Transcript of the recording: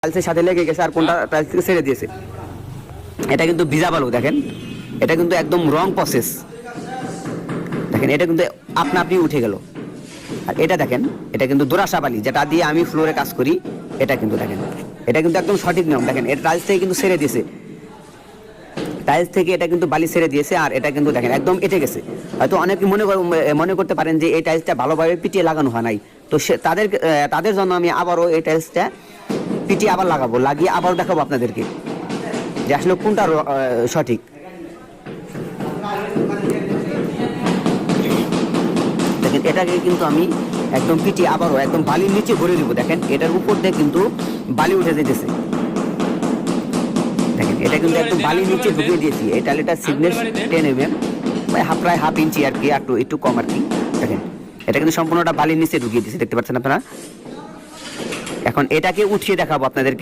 টাইলসের সাথে লেগে গেছে আর কোনটা টাইলস থেকে ছেড়ে দিয়েছে। এটা কিন্তু ভিজা বালু, দেখেন এটা কিন্তু একদম রং প্রসেস, দেখেন এটা কিন্তু আপনা আপনি উঠে গেল। আর এটা দেখেন, এটা কিন্তু দোরাসা বালি যেটা দিয়ে আমি ফ্লোরে কাজ করি, এটা কিন্তু দেখেন এটা কিন্তু একদম সঠিক নিয়ম। দেখেন এটা টাইলস থেকে কিন্তু ছেড়ে দিয়েছে, টাইলস থেকে এটা কিন্তু বালি ছেড়ে দিয়েছে। আর এটা কিন্তু দেখেন একদম এঁটে গেছে। হয়তো অনেকে মনে করতে পারেন যে এই টাইলসটা ভালোভাবে পিটিয়ে লাগানো হয় নাই, তো তাদের জন্য আমি আবারও এই টাইলসটা পিটিয়ে আবার লাগাবো, লাগিয়ে আবার দেখাবো আপনাদেরকে যে আসলে কোনটা সঠিক। দেখেন এটাকে কিন্তু আমি একদম পিটিয়ে আবারও একদম বালির নিচে ভরে দিব। দেখেন এটার উপর দিয়ে কিন্তু বালি উঠে যেতেছে। দেখেন এটা কিন্তু একদম বালির নিচে ঢুকিয়ে দিয়েছি। এই টালিটার সিগনেস 10 mm, প্রায় হাফ ইঞ্চি আর কি, একটু কম আর কি। দেখেন এটা কিন্তু সম্পূর্ণটা বালির নিচে ঢুকিয়ে দিয়েছি, দেখতে পাচ্ছেন আপনারা। এখন এটাকে উঠিয়ে দেখাবো আপনাদেরকে।